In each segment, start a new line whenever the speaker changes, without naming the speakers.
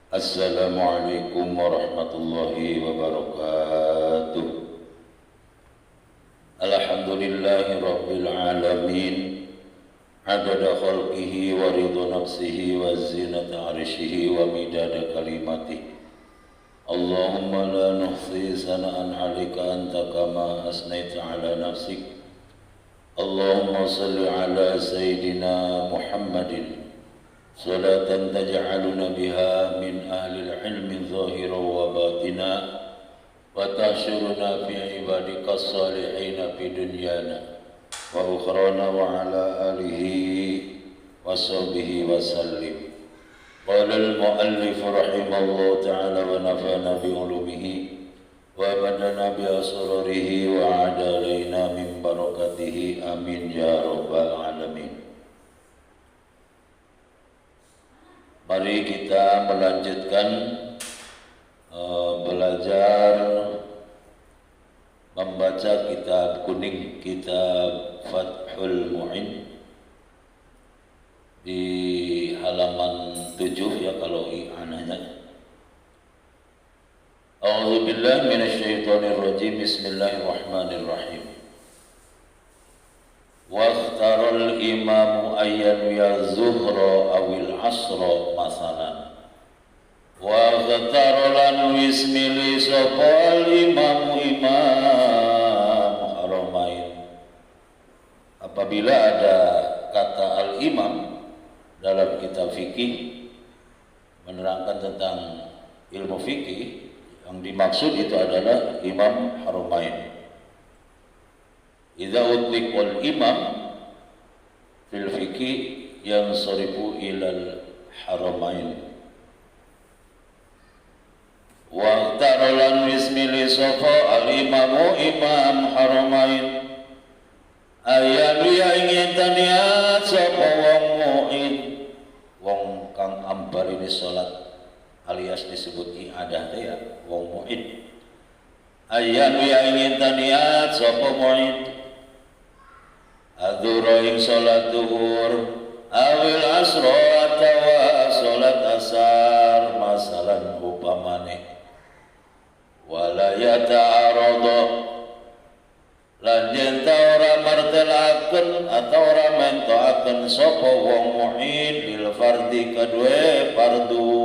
Assalamualaikum warahmatullahi wabarakatuh. Alhamdulillahi rabbil alamin, adada khalqihi wa ridha nafsihi wa zinata arshihi wa midada kalimatihi. Allahumma la nuhsi sana'an 'alaika anta kama asnaita 'ala nafsik. Allahumma salli 'ala sayyidina Muhammadin salatan taj'aluna biha min ahli al-ilmi zahiran wa batina wa tahsyuruna fi ibadika as-salihina fi dunyana wa ukhrana wa ala alihi wa sahbihi wa sallim. Qala al-muallif rahimallahu ta'ala wa nafa'ana bi ulumihi wa badana bi asrarihi wa adalaina min barakatihi amin ya rabbal alamin. Mari kita melanjutkan belajar membaca kitab kuning, kitab Fathul Mu'in di halaman 7 ya kalau i'ananya. A'udzubillahi minasyaitonirrajim. Bismillahirrahmanirrahim. Wakhtaral imamu ayyan ya zuhra awil asra masalan. Wakhtaral wismili sopal imamu imam haramain. Apabila ada kata al-imam dalam kitab fikih menerangkan tentang ilmu fikih, yang dimaksud itu adalah imam haramain. Idza utliq wal imam fil fiqhi yansarifu ilal haramain wa tarolan bismillah safa al imamu imam haramain ayat ya ingin taniat sapa wong mu'id wong kang ambar ini salat alias disebut iadah teh ya wong mu'id ayat ya ingin taniat sapa mu'id adzura ing salat zuhur awil asra atawa salat asar masalan upamane wala yata'arada lan yen ta ora martelaken atau ora mentoaken sapa wong mu'in bil fardhi kadue fardu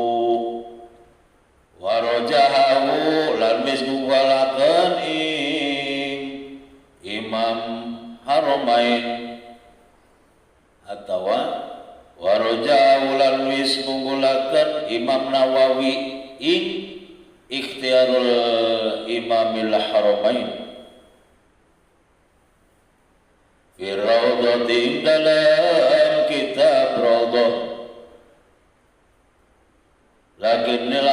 warajahu lan misgugalaken ing imam haramain atawa warajahu lan misgugalaken imam Nawawi ing ikhtiyarul imamil haramain fi rawdatin dalam kitab rawdah lakinnal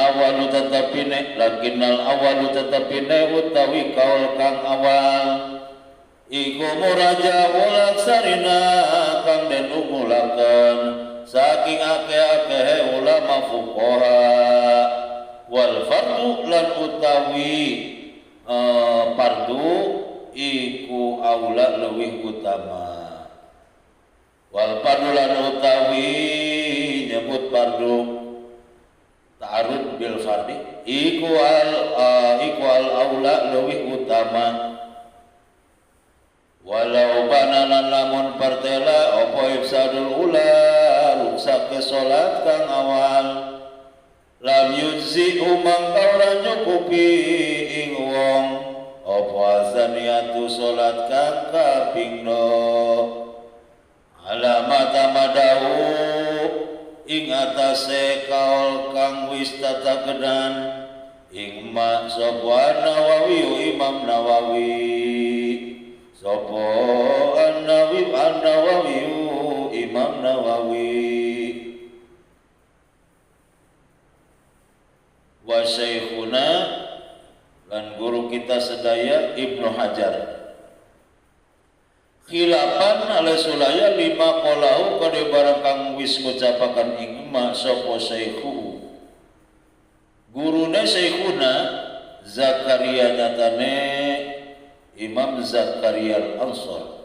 awalu tetapine utawi kaul kang awal iku muraja'ul aksarina kang den umulaken saking akeh-akeh ulama fuqaha wal fardu lan utawi fardu iku aula leuwih utama wal fardu lan utawi nyebut fardu ta'arud bil fardi iku al aula leuwih utama walau bananan lamun partela opo ifsadul ula rusak ke salat kang awal lam yujzi umang kauran nyukupi ing wong opo azaniyatu salat kang kapingno alamat amadahu ing atase kaul kang wis tatakedan ing mak sapa Nawawi Imam Nawawi sapa an-Nawawi Imam Nawawi wa syekhuna lan guru kita sedaya Ibnu Hajar khilafan ala sulaya lima qolahu kade barang kang wis ngucapaken ing ma sapa syekhu gurune syekhuna Zakaria nyatane Imam Zakaria Al-Ansar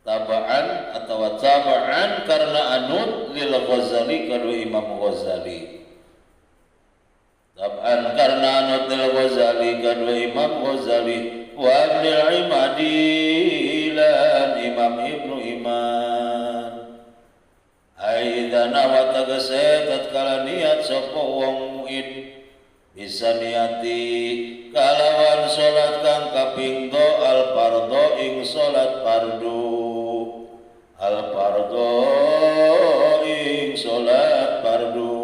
tabaan atau tabaan karena anut lil Ghazali kedua Imam Ghazali tab'an karena Nutil Ghazali kadwa Imam Ghazali wa Ibnul Imadi lan Imam Ibnu Iman aidana wa tegese tatkala niat sapa wong muid bisa niati kalawan salat kang kaping al fardhu ing salat fardu al fardhu ing salat fardu.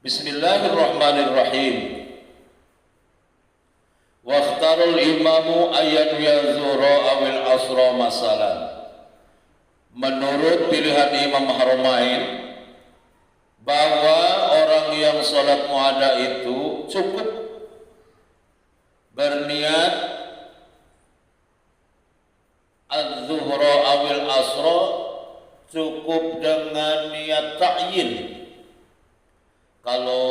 Bismillahirrahmanirrahim. Waqtarul imamu ayat yazura awil asra masalan. Menurut pilihan Imam Haramain bahwa orang yang sholat muada itu cukup berniat az-zuhra awil asra, cukup dengan niat ta'yin. Kalau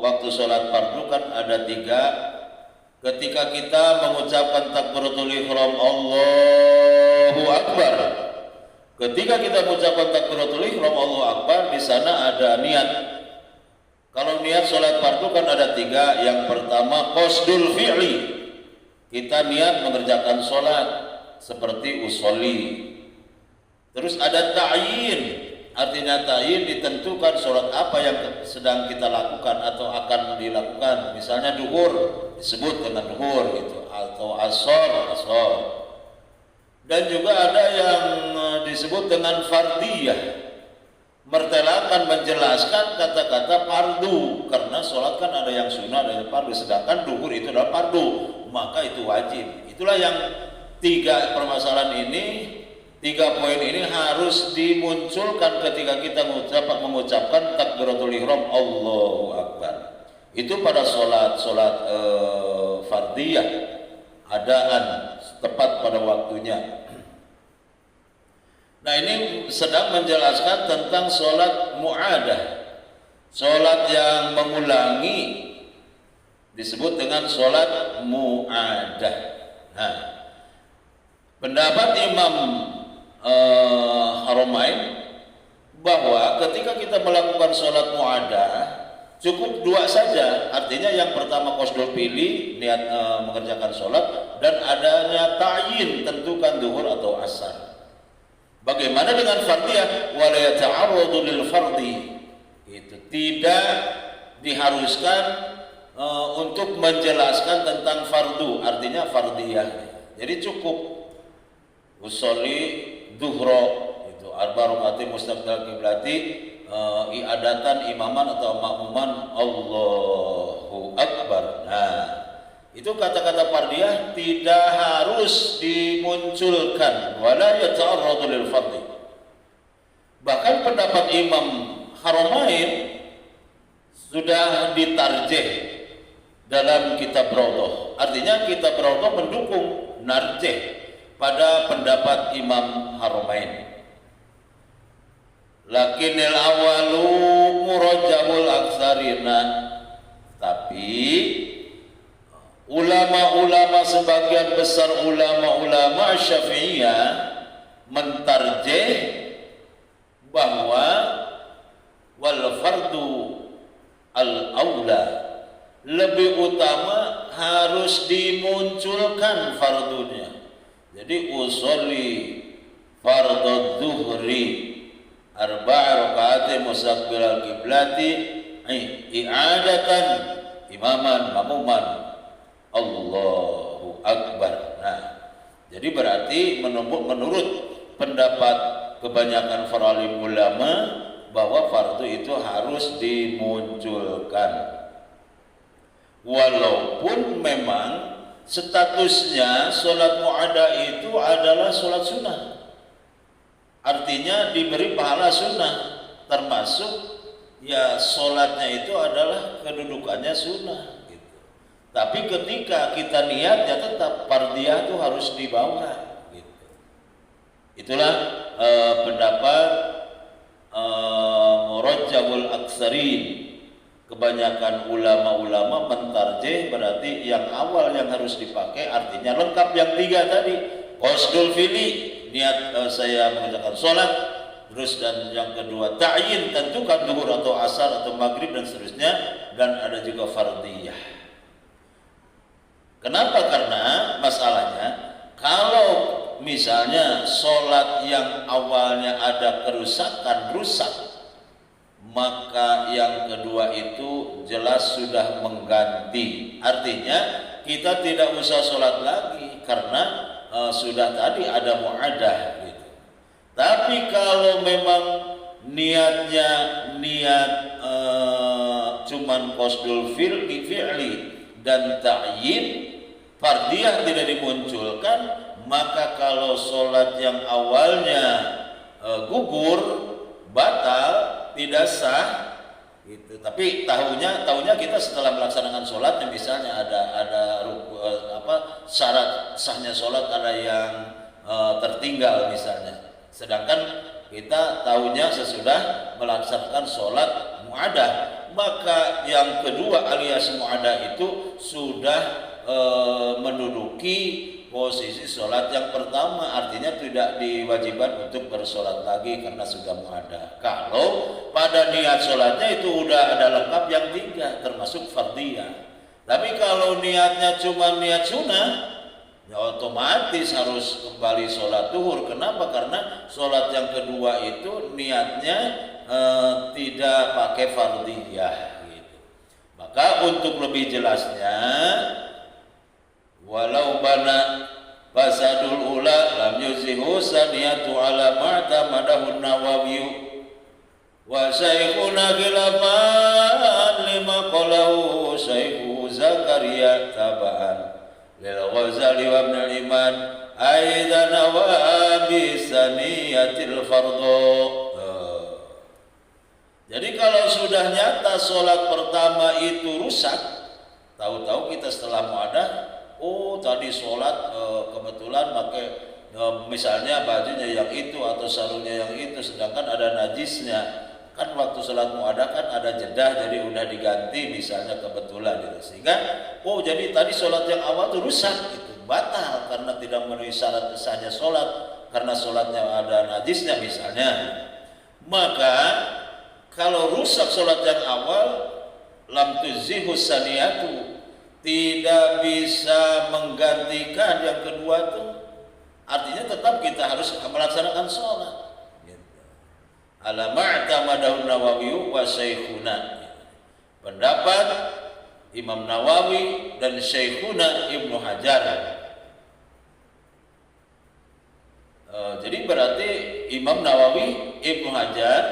waktu sholat fardu kan ada 3. Ketika kita mengucapkan takbiratul ihram Allahu Akbar, ketika kita mengucapkan takbiratul ihram Allahu Akbar, di sana ada niat. Kalau niat sholat fardu kan ada 3. Yang pertama qasdul fi'li, kita niat mengerjakan sholat seperti usolli. Terus ada ta'yin, artinya ta'yin ditentukan sholat apa yang sedang kita lakukan atau akan dilakukan. Misalnya duhur disebut dengan duhur gitu, atau ashar. Dan juga ada yang disebut dengan fardiyah, mertelakan menjelaskan kata-kata fardu, karena sholat kan ada yang sunnah ada yang fardu, sedangkan duhur itu adalah fardu, maka itu wajib. Itulah yang 3 permasalahan ini, 3 poin ini harus dimunculkan ketika kita mengucapkan takbiratul ihram Allahu Akbar. Itu pada sholat fardiyah, adaan tepat pada waktunya. Nah, ini sedang menjelaskan tentang sholat mu'adah, sholat yang mengulangi, disebut dengan sholat mu'adah. Nah, pendapat Imam Haramain bahwa ketika kita melakukan sholat mu'adah cukup 2 saja. Artinya yang pertama qasdul fi'li, niat mengerjakan sholat, dan adanya ta'yin, tentukan duhur atau asar. Bagaimana dengan fardiyah? Wala yata'arradu lil fardhi, itu tidak diharuskan untuk menjelaskan tentang fardu, artinya fardiyah. Jadi cukup usolli duhro itu arba rakaat mustaqbil qiblati, iadatan imaman atau makmuman Allahu Akbar. Nah, itu kata-kata fardiyah tidak harus dimunculkan, wala yata'arradu lil fardhi. Bahkan pendapat Imam Haramain sudah ditarjih dalam kitab Raudhah. Artinya kitab Raudhah mendukung narjih pada pendapat Imam Haramain. Lakinil awalu murajjahul aktsarina, tapi ulama-ulama, sebagian besar ulama-ulama Syafi'iyah mentarjih bahwa wal fardu al aula, lebih utama harus dimunculkan fardunya. Jadi usolli fardhu dhuhri arba'a rakaat mustaqbil al-qiblati i'adatan imaman makmuman Allahu Akbar. Nah, jadi berarti menurut pendapat kebanyakan para alim ulama bahwa fardu itu harus dimunculkan, walaupun memang statusnya sholat mu'adah itu adalah sholat sunnah, artinya diberi pahala sunnah, termasuk ya sholatnya itu adalah kedudukannya sunnah gitu. Tapi ketika kita niat ya tetap fardiyah itu harus dibawa gitu. Itulah pendapat murajjahul aktsarin. Kebanyakan ulama-ulama mentarjih, berarti yang awal yang harus dipakai artinya lengkap yang 3 tadi. Qasdul fi'li, niat saya mengerjakan sholat, Terus dan yang kedua ta'yin, tentukan zuhur atau asar atau maghrib dan seterusnya, dan ada juga fardiyah. Kenapa? Karena masalahnya kalau misalnya sholat yang awalnya ada kerusakan rusak, maka yang kedua itu jelas sudah mengganti. Artinya kita tidak usah sholat lagi karena sudah tadi ada mu'adah gitu. Tapi kalau memang niatnya niat cuman qasdul fi'li dan ta'yin, fardiyah tidak dimunculkan, maka kalau sholat yang awalnya gugur, batal, tidak sah gitu. Tapi tahunya kita setelah melaksanakan sholatnya, misalnya ada syarat sahnya sholat ada yang tertinggal misalnya, sedangkan kita tahunya sesudah melaksanakan sholat mu'adah, maka yang kedua alias mu'adah itu sudah menduduki posisi sholat yang pertama, artinya tidak diwajibkan untuk bersolat lagi karena sudah mu'adah. Kalau pada niat sholatnya itu udah ada lengkap yang 3 termasuk fardiyah. Tapi kalau niatnya cuma niat sunnah, ya otomatis harus kembali sholat zuhur. Kenapa? Karena sholat yang kedua itu niatnya tidak pakai fardiyah gitu. Maka untuk lebih jelasnya, walau bana fasadul ula lam yuzihu saniyatu ala ma'tamadahun Nawawi wa syekhuna khilafan lima qalahu syekhu Zakaria tabaan lil Ghazali wa Ibn al-Iman aidan wa bi saniyatil fardhu. Jadi kalau sudah nyata sholat pertama itu rusak, tahu-tahu kita setelah mu'adah, oh tadi sholat kebetulan pakai misalnya bajunya yang itu atau sarungnya yang itu, sedangkan ada najisnya. Kan waktu sholat mu'adah kan ada jeda, jadi udah diganti misalnya kebetulan gitu. Sehingga jadi tadi sholat yang awal itu rusak, itu batal karena tidak memenuhi syarat sahnya sholat, karena sholatnya ada najisnya misalnya. Maka kalau rusak sholat yang awal, lam tuzihu saniyatu, tidak bisa menggantikan yang kedua itu. Artinya tetap kita harus melaksanakan sholat. Ala ma'tamadahun Nawawi wa syekhuna. Pendapat Imam Nawawi dan syekhuna Ibnu Hajar. Jadi berarti Imam Nawawi, Ibnu Hajar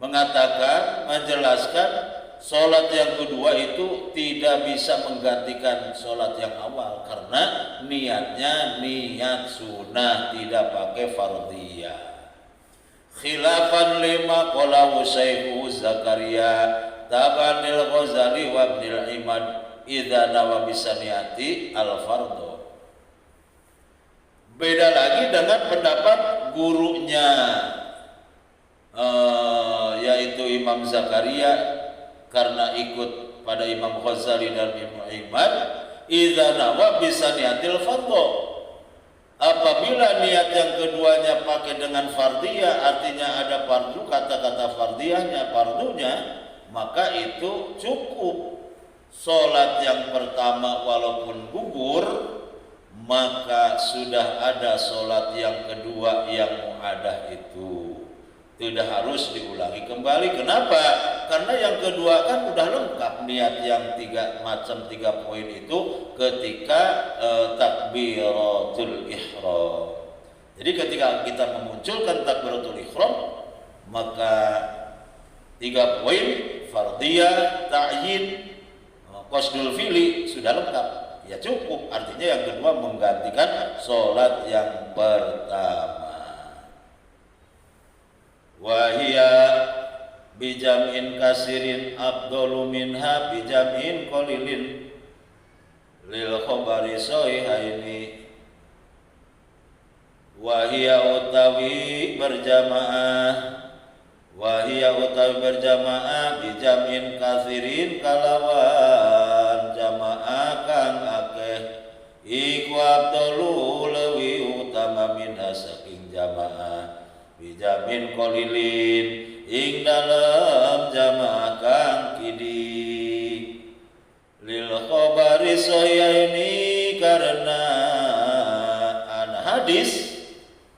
mengatakan, menjelaskan sholat yang kedua itu tidak bisa menggantikan sholat yang awal karena niatnya niat sunnah, tidak pakai fardiyah. Khilafan lima qalahu syekhu Zakaria tabanil Ghazali wa Ibn al-Iman idza nawa bisaniyati al-fardhu. Beda lagi dengan pendapat gurunya yaitu Imam Zakaria, karena ikut pada Imam Ghazali dan Ibn al-Iman, idza nawa bisaniyatil fardhu. Apabila niat yang keduanya pakai dengan fardiyah, artinya ada fardu, kata-kata fardiyahnya, fardunya, maka itu cukup. Sholat yang pertama walaupun gugur, maka sudah ada sholat yang kedua yang mu'adah itu. Tidak harus diulangi kembali. Kenapa? Karena yang kedua kan udah lengkap niat yang 3 poin itu ketika takbiratul ihram. Jadi ketika kita memunculkan takbiratul ihram, maka 3 poin fardiyah, ta'yin, qasdul fi'li sudah lengkap. Ya cukup. Artinya yang kedua menggantikan sholat yang pertama. Wahia bijam'in kasirin afdalu minha bijam'in qalilin lil khabari sahihaini. Wahia utawi berjamaah bijam'in kasirin kalawan jamaah kang akeh iku afdalu lewi utama minha saking jamaah jamin qalilin ing dalam jamaah kang kidi lil khabari sahihaini karena an hadis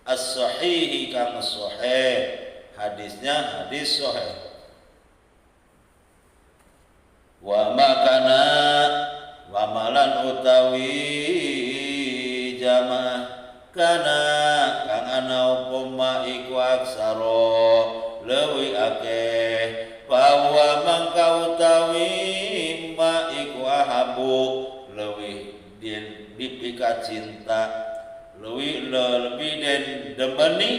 as-sahihi kang sahih hadisnya hadis sahih wa makana wa malan utawi jamaah kana kang ana upama iku aksaro leuwih akeh bahwa mangka utawi ma iku ahabu leuwih dipika cinta leuwih lebih den demeni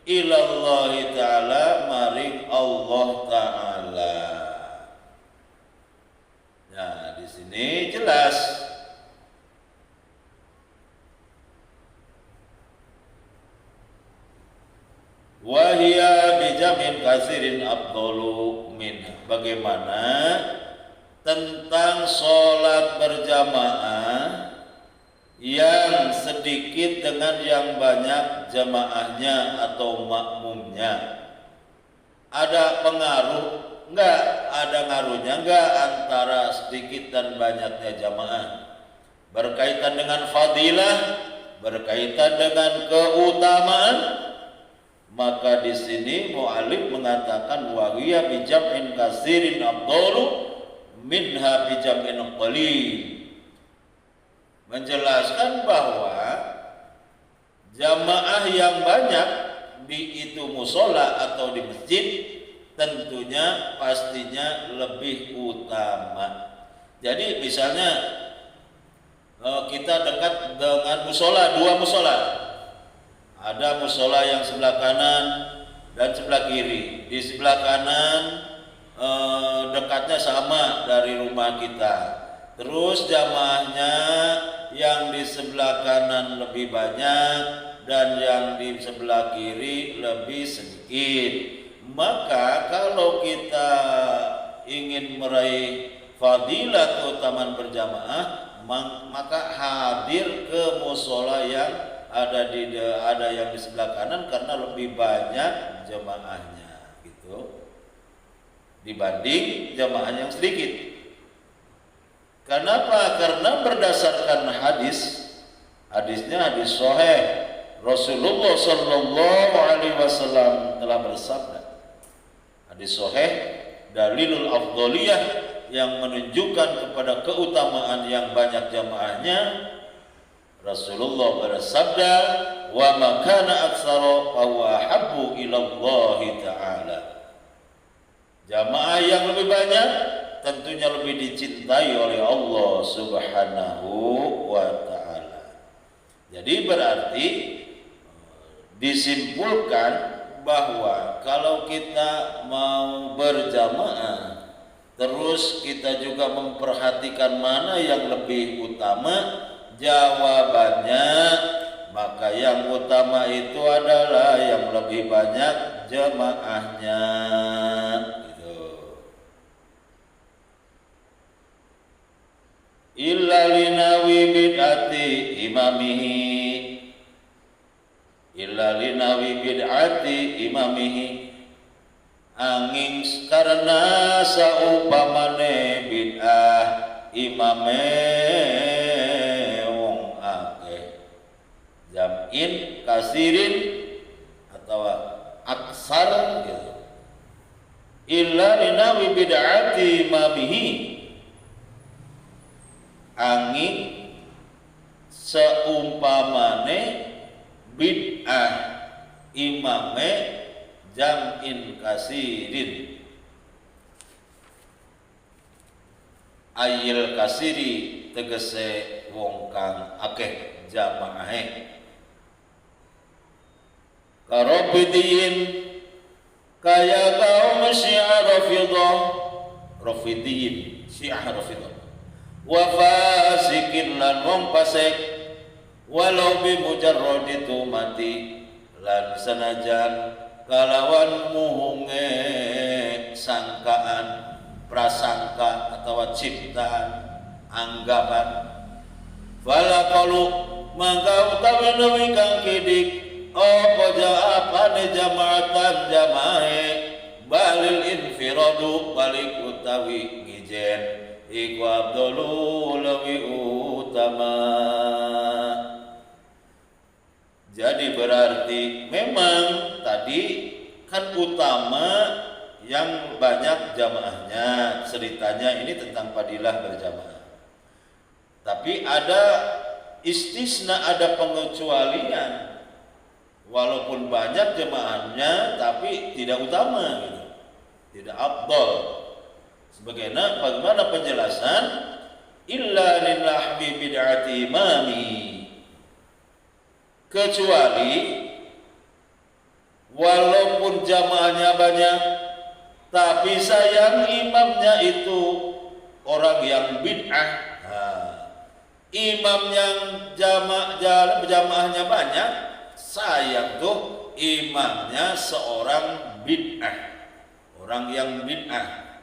ilallahi ta'ala maring Allah ta'ala. Nah, di sini jelas wahia bijamin kasirin afdalu min. Bagaimana tentang sholat berjamaah yang sedikit dengan yang banyak jamaahnya atau makmumnya, ada pengaruh enggak, ada ngaruhnya enggak antara sedikit dan banyaknya jamaah? Berkaitan dengan fadilah, berkaitan dengan keutamaan. Maka di sini mu'alif mengatakan wahiya bijam'in kasirin afdalu minha bijam'in qalil, menjelaskan bahwa jamaah yang banyak di itu musola atau di masjid tentunya pastinya lebih utama. Jadi misalnya kita dekat dengan musola, dua musola, ada musola yang sebelah kanan dan sebelah kiri. Di sebelah kanan dekatnya sama dari rumah kita. Terus jamaahnya yang di sebelah kanan lebih banyak dan yang di sebelah kiri lebih sedikit. Maka kalau kita ingin meraih fadilah keutamaan berjamaah, maka hadir ke musola yang ada yang di sebelah kanan karena lebih banyak jamaahnya gitu dibanding jamaah yang sedikit. Kenapa? Karena berdasarkan hadisnya hadis sahih, Rasulullah sallallahu alaihi wasallam telah bersabda. Hadis sahih dalilul afdhaliyah yang menunjukkan kepada keutamaan yang banyak jamaahnya. Rasulullah bersabda, wa makana aktsara fa huwa ahabbu ila Allah taala. Jamaah yang lebih banyak tentunya lebih dicintai oleh Allah Subhanahu wa taala. Jadi berarti disimpulkan bahwa kalau kita mau berjamaah terus kita juga memperhatikan mana yang lebih utama, jawabannya maka yang utama itu adalah yang lebih banyak jamaahnya gitu. Illa linawi bid'ati imamihi, illa linawi bid'ati imamihi, angin karena saupamane bid'ah imame jam'in kasirin atau aksar gitu. Illa linawi bid'ati imamihi, angin seumpamane bid'ah imame jam'in kasirin, ayil kasiri tegese wong kang akeh jamaahe. Karafidiyin kaya kaum syiah rafidah, rafidiyin syiah rafidah, wa fasikin lan wong fasik, walau bi mujarradi tumati, lan sanajan kalawan muhunge sangkaan, prasangka atau ciptaan, anggapan. Fala qalu maka utawi nawi kang kidik apane jamaatan jamae balil infiradu balik utawi ngijen iku abdulu lewi utama. Jadi berarti memang tadi kan utama yang banyak jamaahnya, ceritanya ini tentang fadilah berjamaah. Tapi ada istisna, ada pengecualian. Walaupun banyak jemaahnya tapi tidak utama gitu. Tidak afdal. Bagaimana penjelasan? Illa lillahmi bid'ati imami. Kecuali walaupun jamaahnya banyak tapi sayang imamnya itu orang yang bid'ah. Imam yang jamaahnya banyak, sayang tuh imamnya seorang bid'ah, orang yang bid'ah.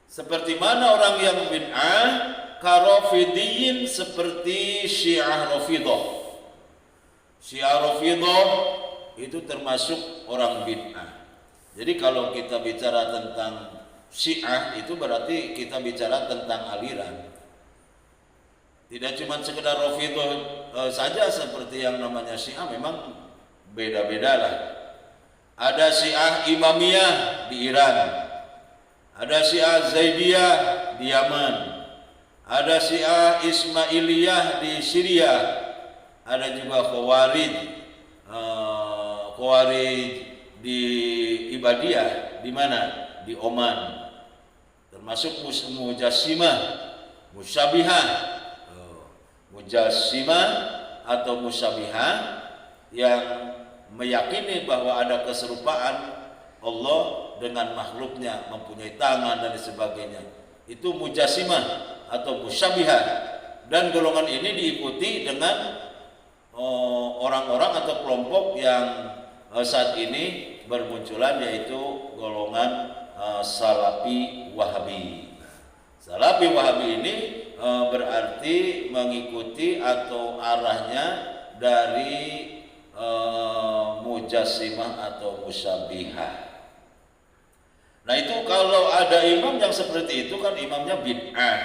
Seperti mana orang yang bid'ah? Karofidiyin, seperti Syiah Rafidah. Syiah Rafidah itu termasuk orang bid'ah. Jadi kalau kita bicara tentang Syiah itu berarti kita bicara tentang aliran. Tidak cuma sekedar Rafidah saja seperti yang namanya Syiah, memang beda-beda lah. Ada Syiah Imamiyah di Iran, ada Syiah Zaidiyah di Yaman, ada Syiah Ismailiyah di Syria, ada juga Khawarij di Ibadiyah di mana? Di Oman. Termasuk Mujassimah, Musyabihah. Mujassimah atau musyabihah yang meyakini bahwa ada keserupaan Allah dengan makhluknya, mempunyai tangan dan sebagainya. Itu mujassimah atau musyabihah. Dan golongan ini diikuti dengan orang-orang atau kelompok yang saat ini bermunculan, yaitu golongan Salafi Wahabi. Salafi Wahabi ini berarti mengikuti atau arahnya dari mujassimah atau musyabihah. Nah itu kalau ada imam yang seperti itu kan imamnya bid'ah.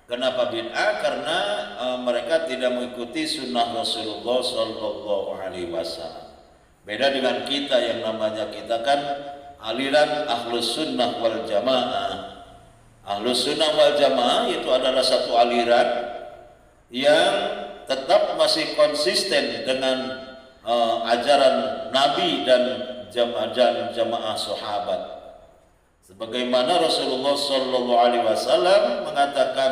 Kenapa bid'ah? Karena mereka tidak mengikuti sunnah Rasulullah Sallallahu Alaihi Wasallam. Beda dengan kita yang namanya kita kan aliran Ahlus Sunnah wal Jamaah. Ahlus Sunnah wal Jamaah itu adalah satu aliran yang tetap masih konsisten dengan ajaran Nabi dan jamaah sahabat. Sebagaimana Rasulullah Sallallahu Alaihi Wasallam mengatakan,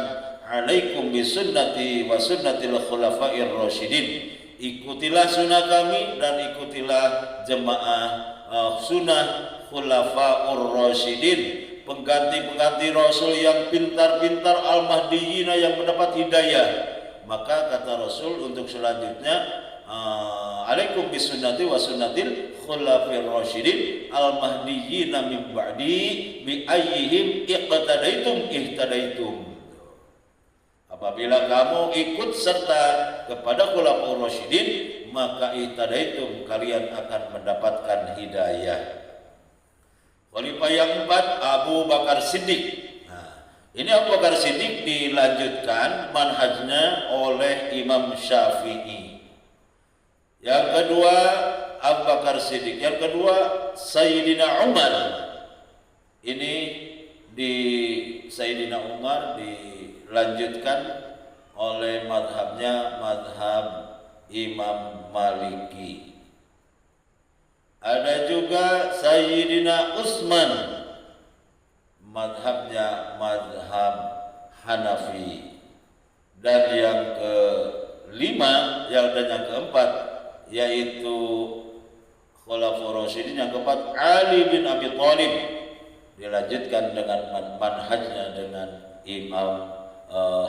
"Alaikum bisunnati wa sunnatil khulafair rasyidin." Ikutilah sunnah kami dan ikutilah jemaah sunnah khulafaur rasyidin, pengganti-pengganti Rasul yang pintar-pintar, al-mahdiyina yang mendapat hidayah. Maka kata Rasul untuk selanjutnya, alaikum bisunnati wa sunnatil khulafair rasyidin al-mahdiyina min ba'di bi ayyihim iqtadaitum ihtadaitum. Apabila kamu ikut serta kepada khulafaur rasyidin, maka ihtadaitum, kalian akan mendapatkan hidayah. Khalifah yang keempat, Abu Bakar Siddiq. Nah, ini Abu Bakar Siddiq dilanjutkan manhajnya oleh Imam Syafi'i. Yang kedua Abu Bakar Siddiq, yang kedua Sayyidina Umar. Ini di Sayyidina Umar dilanjutkan oleh madhabnya madhab Imam Maliki. Ada juga Sayyidina Utsman, madhabnya madhab Hanafi. Dan yang kelima, dan yang keempat, yaitu Khulafaur Rasyidin. Yang keempat Ali bin Abi Thalib, dilanjutkan dengan manhajnya dengan Imam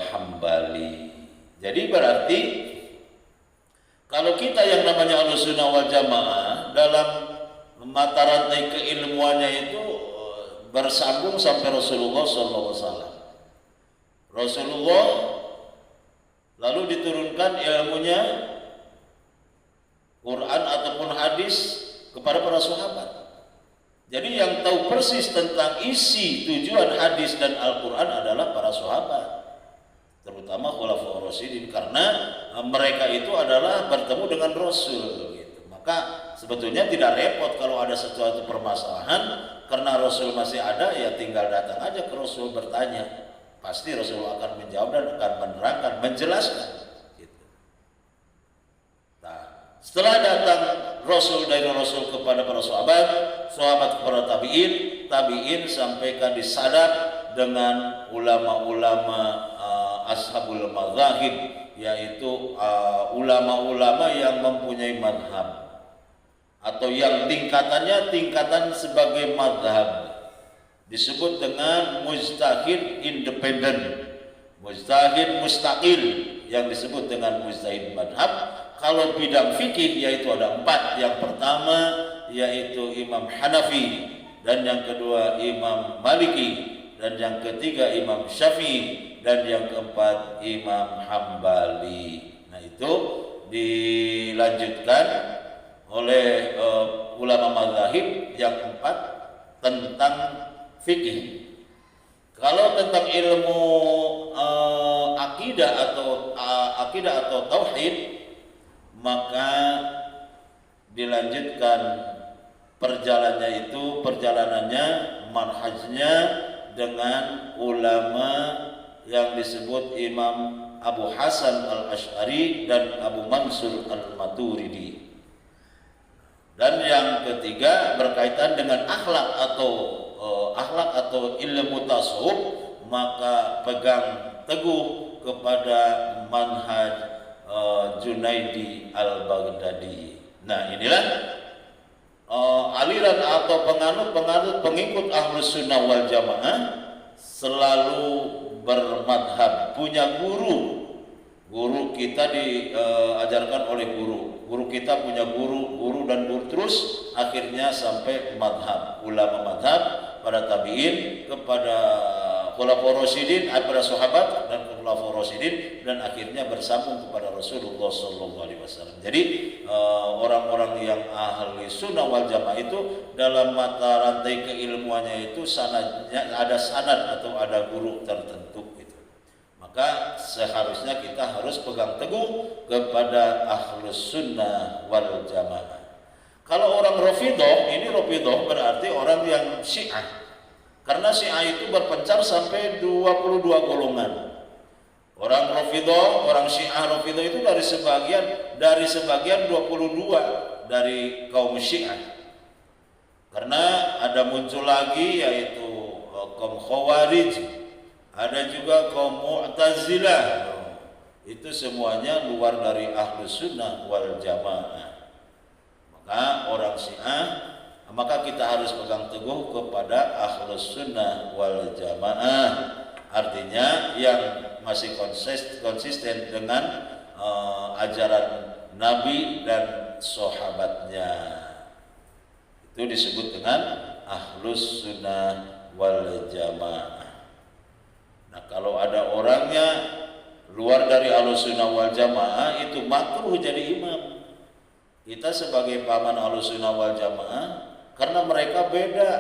Hambali. Jadi berarti kalau kita yang namanya Ahlussunnah wal Jamaah dalam mata rantai keilmuannya itu bersambung sampai Rasulullah SAW. Rasulullah lalu diturunkan ilmunya Quran ataupun hadis kepada para sahabat. Jadi yang tahu persis tentang isi tujuan hadis dan Al-Quran adalah para sahabat, terutama khulafaur rasyidin, karena mereka itu adalah bertemu dengan Rasul gitu. Maka sebetulnya tidak repot kalau ada sesuatu permasalahan, karena Rasul masih ada, ya tinggal datang aja ke Rasul bertanya, pasti Rasul akan menjawab dan akan menerangkan, menjelaskan gitu. Nah, setelah datang dari Rasul kepada para sahabat, sahabat kepada tabi'in, tabi'in sampaikan disadap dengan ulama-ulama ashabul mazahib, yaitu ulama-ulama yang mempunyai madhab atau yang tingkatan sebagai madhab, disebut dengan mujtahid independen, mujtahid mustaqil, yang disebut dengan mujtahid madhab. Kalau bidang fikih yaitu ada 4. Yang pertama yaitu Imam Hanafi, dan yang kedua Imam Maliki, dan yang ketiga Imam Syafi'i, dan yang keempat Imam Hambali. Nah, itu dilanjutkan oleh ulama mazhab yang 4 tentang fikih. Kalau tentang ilmu akidah atau tauhid, maka dilanjutkan perjalanannya, manhajnya dengan ulama yang disebut Imam Abu Hasan al-Ash'ari dan Abu Mansur al-Maturidi. Dan yang ketiga berkaitan dengan akhlak atau ilmu tasawuf, maka pegang teguh kepada manhaj Junaidi al-Baghdadi. Nah, inilah aliran atau pengikut Ahlus Sunnah wal Jamaah selalu bermadhab, punya guru kita diajarkan oleh guru kita punya guru dan guru, terus akhirnya sampai madhab, ulama madhab pada tabi'in, kepada khulafaur rasyidin, kepada sahabat dan khulafaur rasyidin, dan akhirnya bersambung kepada Rasulullah SAW. Jadi orang-orang yang ahli sunnah wal jamaah itu dalam mata rantai keilmuannya itu sanadnya ada sanad atau ada guru tertentu gitu. Maka seharusnya kita harus pegang teguh kepada ahlus sunnah wal jamaah. Kalau orang Rafidhah berarti orang yang Syiah. Karena Syiah itu berpencar sampai 22 golongan. Orang Rafidhah, orang Syiah Rafidhah itu dari sebagian 22 dari kaum Syiah. Karena ada muncul lagi yaitu kaum Khawarij, ada juga kaum Mu'tazilah. Itu semuanya luar dari Ahlus Sunnah wal Jamaah. Maka orang Syiah, maka kita harus pegang teguh kepada Ahlus Sunnah wal Jamaah. Artinya yang masih konsisten dengan ajaran Nabi dan sahabatnya. Itu disebut dengan Ahlus Sunnah wal Jamaah. Nah, kalau ada orangnya luar dari Ahlus Sunnah wal Jamaah, itu makruh jadi imam. Kita sebagai paman Ahlus Sunnah wal Jamaah, karena mereka beda.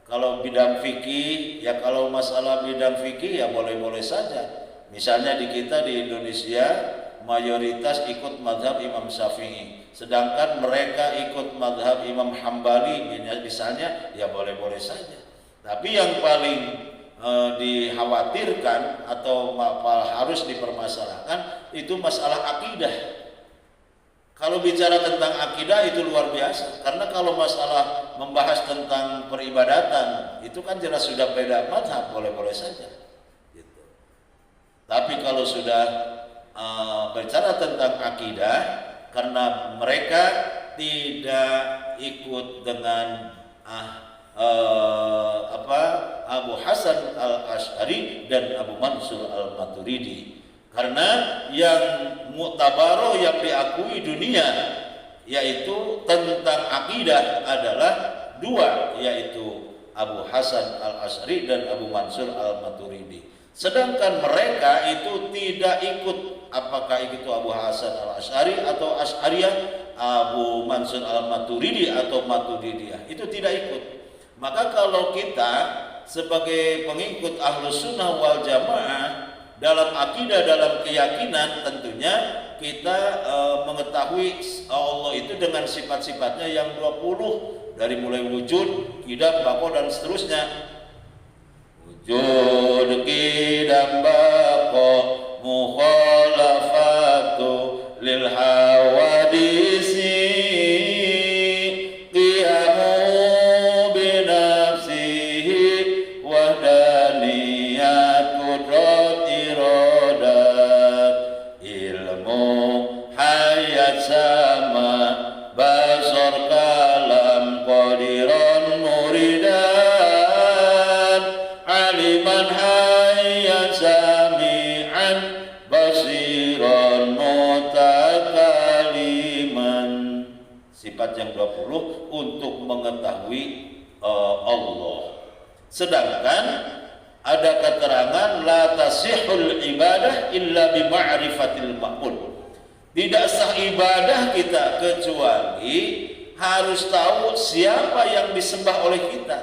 Kalau bidang fikih, ya kalau masalah bidang fikih ya boleh-boleh saja. Misalnya di kita di Indonesia mayoritas ikut madhab Imam Syafi'i, sedangkan mereka ikut madhab Imam Hambali misalnya, ya boleh-boleh saja. Tapi yang paling dikhawatirkan atau harus dipermasalahkan itu masalah akidah. Kalau bicara tentang akidah itu luar biasa, karena kalau masalah membahas tentang peribadatan itu kan jelas sudah beda madhab, boleh-boleh saja gitu. Tapi kalau sudah bicara tentang akidah, karena mereka tidak ikut dengan Abu Hasan al-Ash'ari dan Abu Mansur al-Maturidi. Karena yang mu'tabaroh, yang diakui dunia yaitu tentang akidah adalah 2, yaitu Abu Hasan al-Ash'ari dan Abu Mansur al-Maturidi. Sedangkan mereka itu tidak ikut, apakah itu Abu Hasan al-Ash'ari atau Ash'ariyah, Abu Mansur Al-Maturidi atau Maturidiyah, itu tidak ikut. Maka kalau kita sebagai pengikut Ahlus Sunnah wal Jamaah dalam akidah, dalam keyakinan, tentunya kita mengetahui Allah itu dengan sifat-sifatnya yang 20, dari mulai wujud, qidam, baqo dan seterusnya. Wujud, qidam, baqo, mukhalafatu lil hawadisi, qiyamu binafsihi, wahdaniyat, qudrat, iradat, ilmu, hayat, sama, basar, kalam, qadiran, muridan, aliman, hayat, sami'an, basiran, mutakaliman. Sifat yang 20 untuk mengetahui Allah. Sedangkan ada keterangan la tasihul ibadah illa bi ma'rifatil ma'bud. Tidak sah ibadah kita kecuali harus tahu siapa yang disembah oleh kita.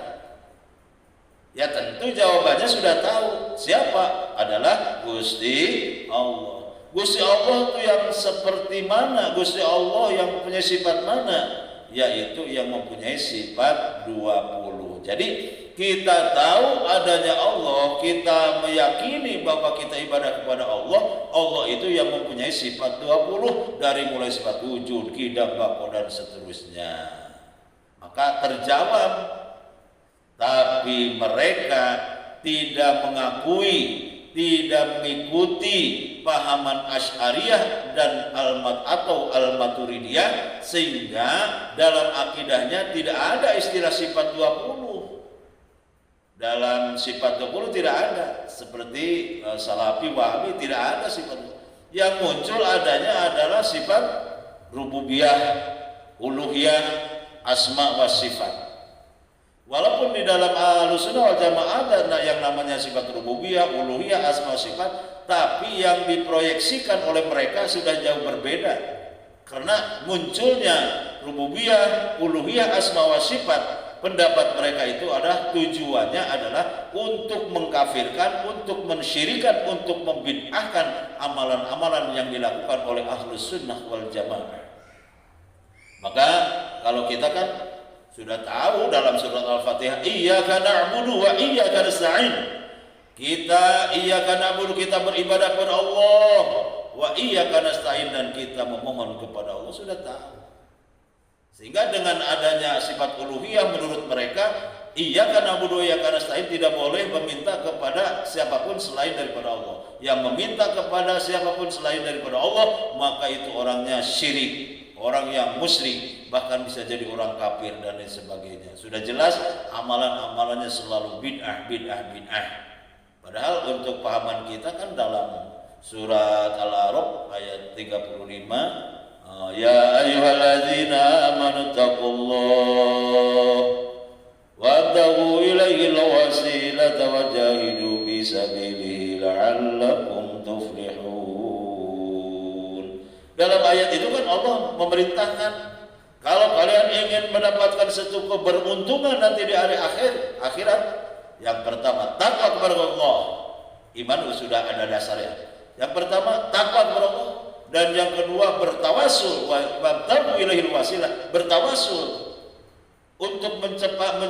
Ya tentu jawabannya sudah tahu. Siapa? Adalah Gusti Allah. Gusti Allah itu yang seperti mana? Gusti Allah yang mempunyai sifat mana? Yaitu yang mempunyai sifat 20. Jadi kita tahu adanya Allah, kita meyakini bahwa kita ibadah kepada Allah. Allah itu yang mempunyai sifat 20, dari mulai sifat wujud, qidam, baqo dan seterusnya. Maka terjawab. Tapi mereka tidak mengakui, tidak mengikuti pahaman Asy'ariyah dan Al-Maturidiyah, sehingga dalam akidahnya tidak ada istilah sifat 20. Dalam sifat 20 tidak ada, seperti Salafi, Wahabi tidak ada sifat. Yang muncul adanya adalah sifat rububiyah, uluhiyah, asma wa sifat. Walaupun di dalam Ahlus Sunnah wal Jamaah ada yang namanya sifat rububiyah, uluhiyah, asma sifat, tapi yang diproyeksikan oleh mereka sudah jauh berbeda. Karena munculnya rububiyah, uluhiyah, asma wa sifat, pendapat mereka itu adalah tujuannya adalah untuk mengkafirkan, untuk mensyirikan, untuk membid'ahkan amalan-amalan yang dilakukan oleh Ahlus Sunnah wal Jamaah. Maka kalau kita kan sudah tahu dalam surat Al-Fatihah, iyyaka na'budu wa iyyaka nasta'in. Kita iyyaka na'budu, kita beribadah kepada Allah, wa iyyaka nasta'in, dan kita memohon kepada Allah. Sudah tahu. Sehingga dengan adanya sifat uluhiyah menurut mereka, iyyaka na'budu wa iyyaka nasta'in, tidak boleh meminta kepada siapapun selain daripada Allah. Yang meminta kepada siapapun selain daripada Allah, maka itu orangnya syirik, orang yang musyrik, bahkan bisa jadi orang kafir dan lain sebagainya. Sudah jelas amalan-amalannya selalu bid'ah. Padahal untuk pahaman kita kan dalam surat Al-A'raf ayat 35, ya ayyuhalladzina amanu taqullaha wabtaghu ilaihil wasilata wajahidu fi sabilihi la'allakum tuflihun. Dalam ayat itu kan Allah memerintahkan, kalau kalian ingin mendapatkan satu keberuntungan nanti di hari akhirat, yang pertama takwa kepada Allah. Iman sudah ada dasarnya. Yang pertama takwa kepada Allah, dan yang kedua bertawasul, wabtagu ilaihil wasilah, bertawasul untuk cepat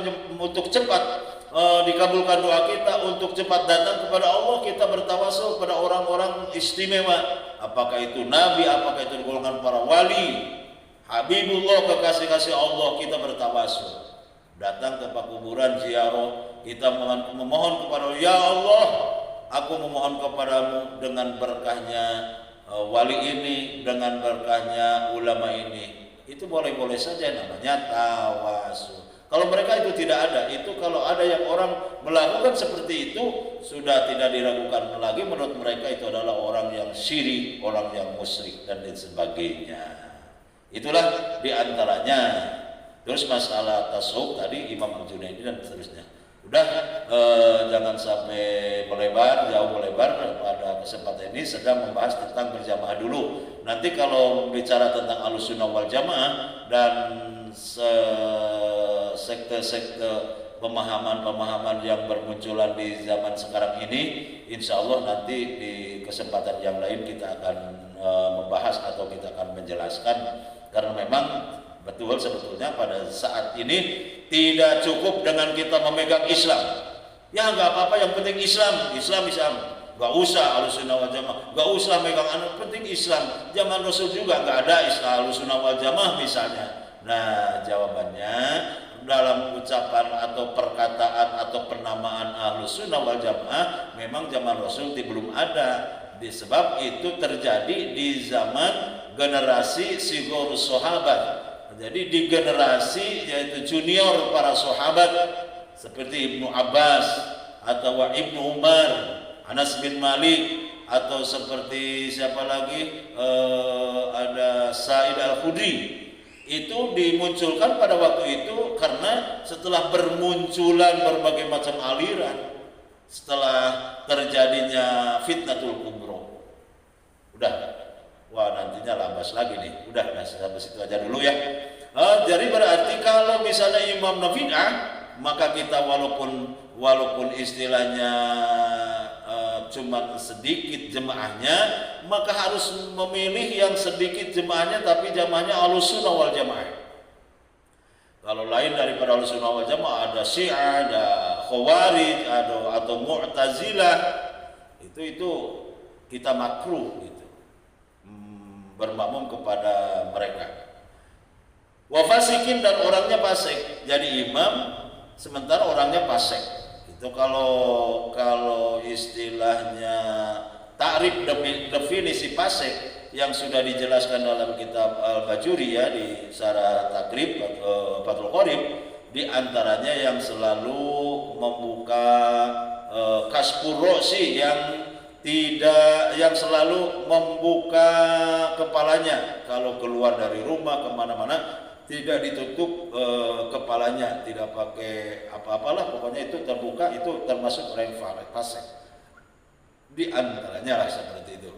dikabulkan doa kita, untuk cepat datang kepada Allah. Kita bertawasul kepada orang-orang istimewa, apakah itu nabi, apakah itu golongan para wali, Habibullah, kekasih-kasih Allah. Kita bertawasul, datang ke kuburan, ziarah, kita memohon kepada Allah, ya Allah, aku memohon kepadamu dengan berkahnya wali ini, dengan berkahnya ulama ini. Itu boleh-boleh saja, namanya tawasul. Kalau mereka itu tidak ada, itu kalau ada yang orang melakukan seperti itu, sudah tidak diragukan lagi, menurut mereka itu adalah orang yang syirik, orang yang musyrik dan lain sebagainya. Itulah diantaranya. Terus masalah tasawuf tadi Imam Al-Junaidi dan seterusnya. Udah, jangan sampai jauh melebar. Pada kesempatan ini sedang membahas tentang berjamaah dulu. Nanti kalau bicara tentang Ahlussunnah wal Jamaah dan sekte-sekte pemahaman-pemahaman yang bermunculan di zaman sekarang ini, insya Allah nanti di kesempatan yang lain kita akan membahas atau kita akan menjelaskan, karena memang betul sebetulnya pada saat ini tidak cukup dengan kita memegang Islam. Ya nggak apa-apa, yang penting Islam. Nggak usah Ahlussunnah wal Jamaah, nggak usah megang penting Islam. Zaman Rasul juga nggak ada Islam Ahlussunnah wal Jamaah misalnya. Nah, jawabannya dalam ucapan atau perkataan atau penamaan Ahlussunnah wal Jamaah memang zaman Rasul belum ada. Sebab itu terjadi di zaman generasi Sigorus Sahabat. Jadi di generasi yaitu junior para sahabat seperti Ibnu Abbas atau Ibnu Umar, Anas bin Malik, atau seperti siapa lagi, ada Sa'id Al-Khudri. Itu dimunculkan pada waktu itu karena setelah bermunculan berbagai macam aliran, setelah terjadinya fitnatul kubro. Udah, wah nantinya lambas lagi nih. Udah, sampai situ aja dulu ya. Jadi berarti kalau misalnya imam bid'ah, maka kita walaupun istilahnya cuma sedikit jemaahnya, maka harus memilih yang sedikit jemaahnya tapi jamaahnya Ahlussunnah wal Jamaah. Kalau lain daripada Ahlussunnah wal Jamaah ada Syiah, ada Khawarij, atau Mu'tazilah, itu kita makruh gitu. Bermakmum kepada mereka. Wafasikin, dan orangnya fasik, jadi imam sementara orangnya fasik. Itu kalau istilahnya takrif definisi fasik yang sudah dijelaskan dalam kitab Al-Bajuri ya, di Syarah Takrib Fathul Qorib, di antaranya yang selalu membuka kasfur ro'si, yang selalu membuka kepalanya kalau keluar dari rumah kemana-mana, tidak ditutup kepalanya, tidak pakai apa-apalah, pokoknya itu terbuka, itu termasuk orang fasik. Di antaranya lah seperti itu.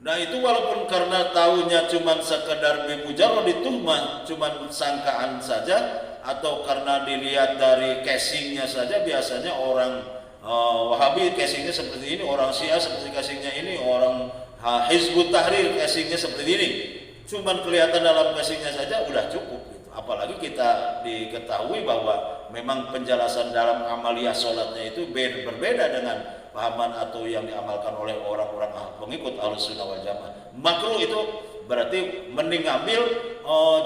Nah itu walaupun karena tahunya cuma sekedar bimujarrad tuhmah, cuma sangkaan saja, atau karena dilihat dari casingnya saja, biasanya orang Wahabi casingnya seperti ini, orang Syiah seperti casingnya ini, orang Hizbut Tahrir casingnya seperti ini. Cuman kelihatan dalam casingnya saja udah cukup gitu. Apalagi kita diketahui bahwa memang penjelasan dalam amaliyah sholatnya itu berbeda dengan pahaman atau yang diamalkan oleh orang-orang pengikut Ahlussunnah wal Jamaah. Makruh itu berarti mending ambil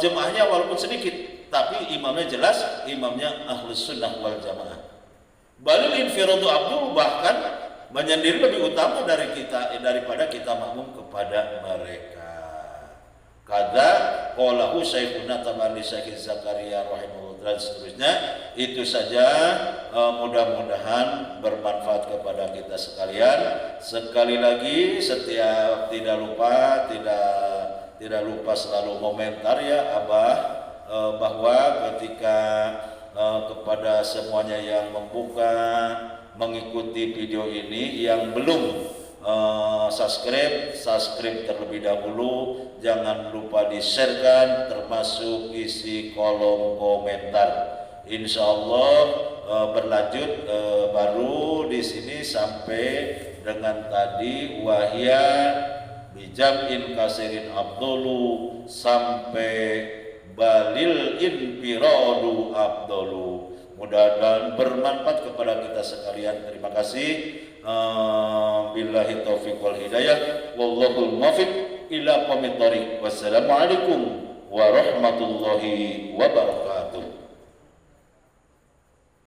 jemaahnya walaupun sedikit, tapi imamnya jelas, imamnya Ahlussunnah wal Jamaah. Balil infiradu abdul, bahkan menyendiri lebih utama daripada kita makmum kepada mereka. Kada qalahu Syekhuna Tabarani Syekh Zakaria rahimahullah, dan seterusnya. Itu saja, mudah-mudahan bermanfaat kepada kita sekalian. Sekali lagi tidak lupa selalu komentar ya Abah, bahwa ketika kepada semuanya yang mengikuti video ini, yang belum subscribe terlebih dahulu, jangan lupa di-sharekan, termasuk isi kolom komentar. Insya Allah berlanjut baru di sini sampai dengan tadi wahya bijam'in kasirin abdulu, sampai balil infiradu abdulu. Mudah-mudahan bermanfaat kepada kita sekalian. Terima kasih. Billahi taufiq wal hidayah, wallahul muwaffiq ila aqwamit thoriq. Wassalamualaikum warahmatullahi wabarakatuh.